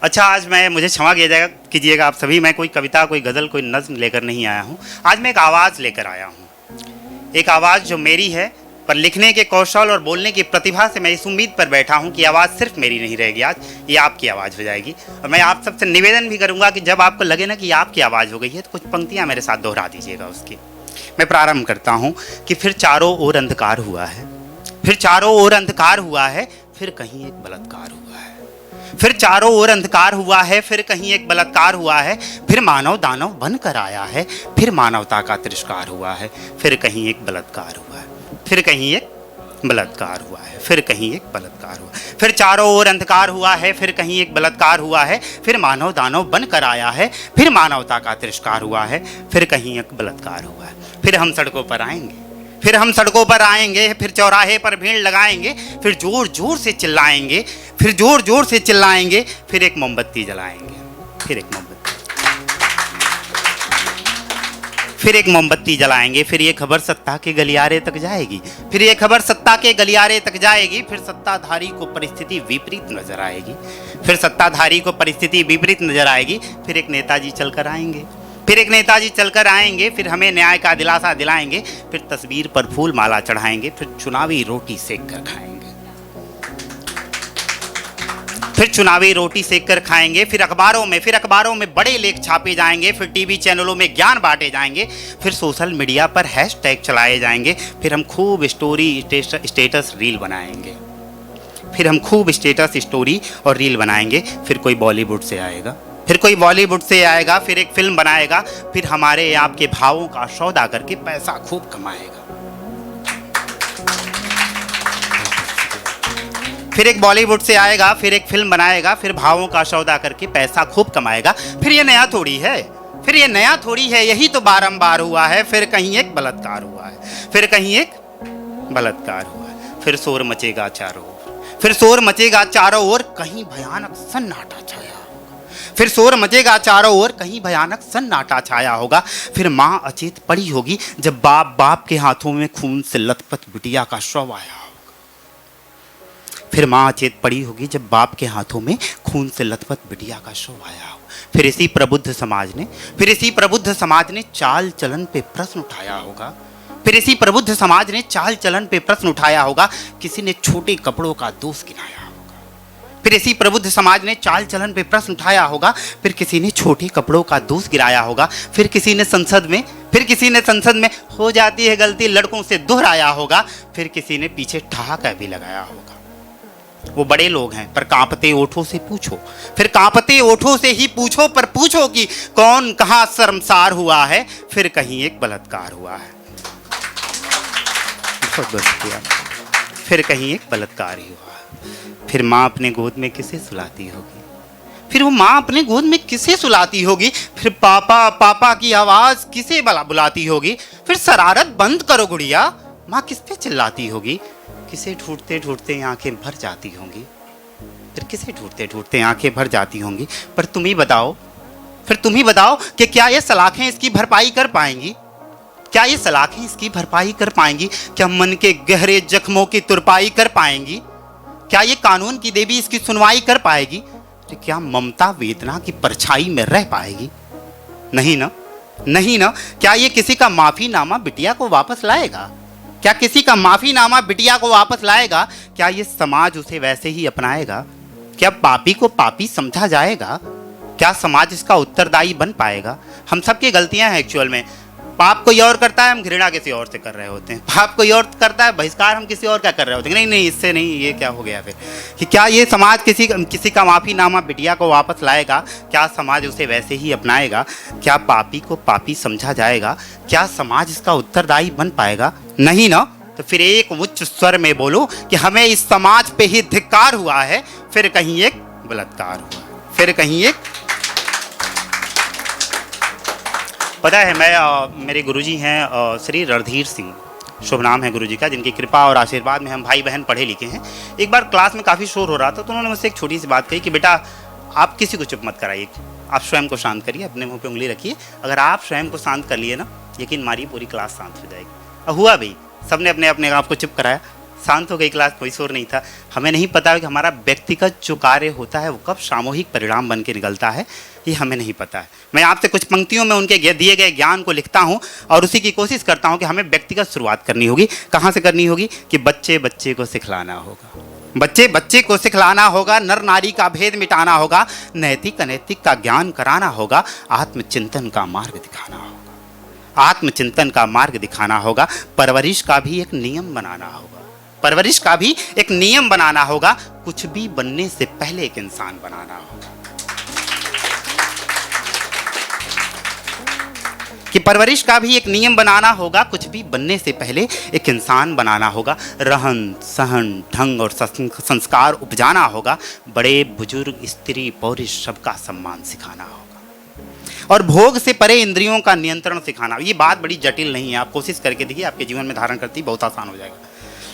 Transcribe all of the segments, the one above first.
अच्छा, आज मुझे क्षमा कीजिएगा आप सभी, मैं कोई कविता, कोई गज़ल, कोई नज़्म लेकर नहीं आया हूँ। आज मैं एक आवाज़ लेकर आया हूँ, एक आवाज़ जो मेरी है, पर लिखने के कौशल और बोलने की प्रतिभा से मैं इस उम्मीद पर बैठा हूँ कि आवाज़ सिर्फ मेरी नहीं रहेगी, आज ये आपकी आवाज़ हो जाएगी। और मैं आप सबसे निवेदन भी करूँगा कि जब आपको लगे ना कि आपकी आवाज़ हो गई है, तो कुछ पंक्तियाँ मेरे साथ दोहरा दीजिएगा उसकी। मैं प्रारंभ करता हूँ कि फिर चारों ओर अंधकार हुआ है, फिर चारों ओर अंधकार हुआ है, फिर कहीं एक बलात्कार हुआ है। फिर चारों ओर अंधकार हुआ है, फिर कहीं एक बलात्कार हुआ है, फिर मानव दानव बनकर आया है, फिर मानवता का तिरस्कार हुआ है, फिर कहीं एक बलात्कार हुआ है, फिर कहीं एक बलात्कार हुआ है, फिर कहीं एक बलात्कार हुआ, फिर चारों ओर अंधकार हुआ है, फिर कहीं एक बलात्कार हुआ है, फिर मानव दानव बनकर आया है, फिर मानवता का तिरस्कार हुआ है, फिर कहीं एक बलात्कार हुआ है। फिर हम सड़कों पर आएंगे, फिर हम सड़कों पर आएंगे, फिर चौराहे पर भीड़ लगाएंगे, फिर जोर जोर से चिल्लाएंगे, फिर जोर जोर से चिल्लाएंगे, फिर एक मोमबत्ती जलाएंगे, फिर एक मोमबत्ती जलाएंगे, फिर ये खबर सत्ता के गलियारे तक जाएगी, फिर ये खबर सत्ता के गलियारे तक जाएगी, फिर सत्ताधारी को परिस्थिति विपरीत नजर आएगी, फिर सत्ताधारी को परिस्थिति विपरीत नजर आएगी, फिर एक नेताजी चलकर आएंगे, फिर एक नेताजी चलकर आएंगे, फिर हमें न्याय का दिलासा दिलाएंगे, फिर तस्वीर पर फूल माला चढ़ाएंगे, फिर चुनावी रोटी सेक कर खाएंगे, फिर चुनावी रोटी सेक कर खाएंगे, फिर अखबारों में बड़े लेख छापे जाएंगे, फिर टीवी चैनलों में ज्ञान बांटे जाएंगे, फिर सोशल मीडिया पर हैशटैग चलाए जाएंगे, फिर हम खूब स्टेटस रील बनाएंगे, फिर हम खूब स्टेटस स्टोरी और रील बनाएंगे, फिर कोई बॉलीवुड से आएगा, फिर कोई बॉलीवुड से आएगा, फिर एक फिल्म बनाएगा, फिर हमारे आपके भावों का सौदा करके पैसा खूब कमाएगा, फिर एक बॉलीवुड से आएगा, फिर एक फिल्म बनाएगा, फिर भावों का सौदा करके पैसा खूब कमाएगा। फिर ये नया थोड़ी है, फिर ये नया थोड़ी है, यही तो बारंबार हुआ है, फिर कहीं एक बलात्कार हुआ है, फिर कहीं एक बलात्कार हुआ है, फिर शोर मचेगा चारों ओर, फिर शोर मचेगा चारों ओर, कहीं भयानक सन्नाटा छाया, फिर शोर मचेगा चारों ओर, कहीं भयानक सन्नाटा छाया होगा, फिर माँ अचेत पड़ी होगी जब बाप के हाथों में खून से लथपथ बिटिया का शव आया होगा, फिर माँ अचेत पड़ी होगी जब बाप के हाथों में खून से लथपथ बिटिया का शव आया हो। फिर इसी प्रबुद्ध समाज ने चाल चलन पे प्रश्न उठाया होगा, फिर इसी प्रबुद्ध समाज ने चाल चलन पे प्रश्न उठाया होगा, किसी ने छोटे कपड़ों का दोष गिनाया होगा, फिर इसी प्रबुद्ध समाज ने चाल चलन पे प्रश्न उठाया होगा, फिर किसी ने छोटे कपड़ों का दोष गिराया होगा, फिर किसी ने संसद में हो जाती है गलती लड़कों से दोहराया होगा, फिर किसी ने पीछे ठहाका भी लगाया होगा। वो बड़े लोग हैं पर कांपते ओठों से पूछो, फिर कांपते ओठों से ही पूछो, पर पूछो कि कौन कहां शर्मसार हुआ है, फिर कहीं एक बलात्कार हुआ है, फिर कहीं एक बलात्कार ही हुआ है। फिर माँ अपने गोद में किसे सुलाती होगी, फिर वो माँ अपने गोद में किसे सुलाती होगी, फिर पापा पापा की आवाज किसे बुलाती होगी, फिर शरारत बंद करो गुड़िया माँ किस पे चिल्लाती होगी, किसे ढूंढते ढूंढते आंखें भर जाती होंगी, फिर किसे ढूंढते ढूंढते आंखें भर जाती होंगी। पर तुम ही बताओ कि क्या ये सलाखें इसकी भरपाई कर पाएंगी, क्या ये सलाखें इसकी भरपाई कर पाएंगी, क्या मन के गहरे जख्मों की तुरपाई कर पाएंगी, क्या ये कानून की देवी इसकी सुनवाई कर पाएगी, क्या ममता वेदना की परछाई में रह पाएगी? नहीं ना। क्या ये किसी का माफीनामा बिटिया को वापस लाएगा, क्या किसी का माफीनामा बिटिया को वापस लाएगा, क्या ये समाज उसे वैसे ही अपनाएगा, क्या पापी को पापी समझा जाएगा, क्या समाज इसका उत्तरदायी बन पाएगा? हम सबकी गलतियां हैं एक्चुअल में, पाप कोई और करता है हम घृणा किसी और से कर रहे होते हैं, पाप कोई और करता है बहिष्कार हम किसी और का कर रहे होते हैं। नहीं इससे नहीं, ये क्या हो गया फिर कि क्या ये समाज किसी का माफीनामा बिटिया को वापस लाएगा, क्या समाज उसे वैसे ही अपनाएगा, क्या पापी को पापी समझा जाएगा, क्या समाज इसका उत्तरदायी बन पाएगा? नहीं ना। तो फिर एक उच्च स्वर में बोलो कि हमें इस समाज पे ही धिक्कार हुआ है, फिर कहीं एक बलात्कार हुआ, फिर कहीं एक। पता है मेरे गुरुजी हैं श्री रणधीर सिंह, शुभ नाम है गुरुजी का, जिनकी कृपा और आशीर्वाद में हम भाई बहन पढ़े लिखे हैं। एक बार क्लास में काफ़ी शोर हो रहा था तो उन्होंने मुझसे एक छोटी सी बात कही कि बेटा आप किसी को चुप मत कराइए, आप स्वयं को शांत करिए, अपने मुंह पे उंगली रखिए, अगर आप स्वयं को शांत कर लिए ना, यकीन मारिए पूरी क्लास शांत हो जाएगी। और हुआ भी, सबने अपने अपने आप को चुप कराया, शांत हो गई क्लास, कोई शोर नहीं था। हमें नहीं पता है कि हमारा व्यक्तिगत जो कार्य होता है वो कब सामूहिक परिणाम बन के निकलता है, ये हमें नहीं पता है। मैं आपसे कुछ पंक्तियों में उनके दिए गए ज्ञान को लिखता हूँ और उसी की कोशिश करता हूँ कि हमें व्यक्तिगत शुरुआत करनी होगी। कहाँ से करनी होगी? कि बच्चे बच्चे को सिखलाना होगा, बच्चे बच्चे को सिखलाना होगा, नर नारी का भेद मिटाना होगा, नैतिक अनैतिक का ज्ञान कराना होगा, आत्मचिंतन का मार्ग दिखाना होगा, आत्मचिंतन का मार्ग दिखाना होगा, परवरिश का भी एक नियम बनाना होगा, परवरिश का भी एक नियम बनाना होगा, कुछ भी बनने से पहले एक इंसान बनाना होगा। कि परवरिश का भी एक नियम बनाना होगा, कुछ भी बनने से पहले एक इंसान बनाना होगा, रहन सहन ढंग और संस्कार उपजाना होगा, बड़े बुजुर्ग स्त्री पौरुष सबका सम्मान सिखाना होगा और भोग से परे इंद्रियों का नियंत्रण सिखाना। ये बात बड़ी जटिल नहीं है, आप कोशिश करके देखिए, आपके जीवन में धारण करती बहुत आसान हो जाएगा।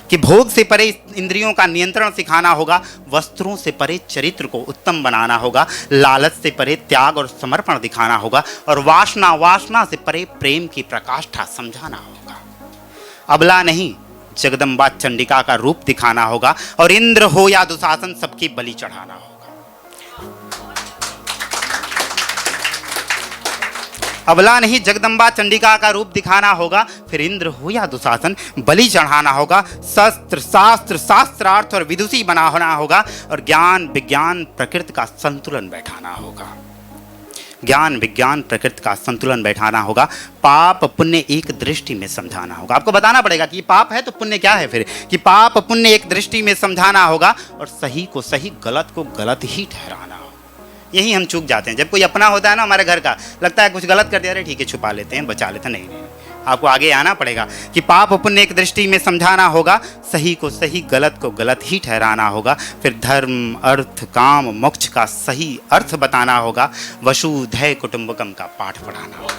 कि भोग से परे इंद्रियों का नियंत्रण सिखाना होगा, वस्त्रों से परे चरित्र को उत्तम बनाना होगा, लालच से परे त्याग और समर्पण दिखाना होगा और वासना से परे प्रेम की प्रकाष्ठा समझाना होगा। अबला नहीं, जगदम्बा चंडिका का रूप दिखाना होगा और इंद्र हो या दुशासन सबकी बलि चढ़ाना होगा। अबला नहीं, जगदम्बा चंडिका का रूप दिखाना होगा, फिर इंद्र हो या दुशासन बलि चढ़ाना होगा, शस्त्र शास्त्र शास्त्रार्थ और विदुषी बनाना होगा और ज्ञान विज्ञान प्रकृति का संतुलन बैठाना होगा, ज्ञान विज्ञान प्रकृति का संतुलन बैठाना होगा, पाप पुण्य एक दृष्टि में समझाना होगा। आपको बताना पड़ेगा कि पाप है तो पुण्य क्या है, फिर कि पाप पुण्य एक दृष्टि में समझाना होगा और सही को सही गलत को गलत ही ठहराना होगा। यही हम चूक जाते हैं, जब कोई अपना होता है ना हमारे घर का, लगता है कुछ गलत कर दिया, अरे ठीक है छुपा लेते हैं, बचा लेते हैं, नहीं, आपको आगे आना पड़ेगा कि पाप पुण्य एक दृष्टि में समझाना होगा, सही को सही गलत को गलत ही ठहराना होगा, फिर धर्म अर्थ काम मोक्ष का सही अर्थ बताना होगा, वसुधैव कुटुंबकम का पाठ पढ़ाना होगा,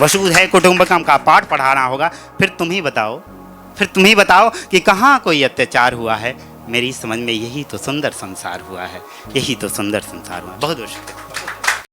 वसुधैव कुटुंबकम का पाठ पढ़ाना होगा। फिर तुम ही बताओ कि कहाँ कोई अत्याचार हुआ है, मेरी समझ में यही तो सुंदर संसार हुआ है, यही तो सुंदर संसार हुआ है। बहुत बहुत शुक्रिया।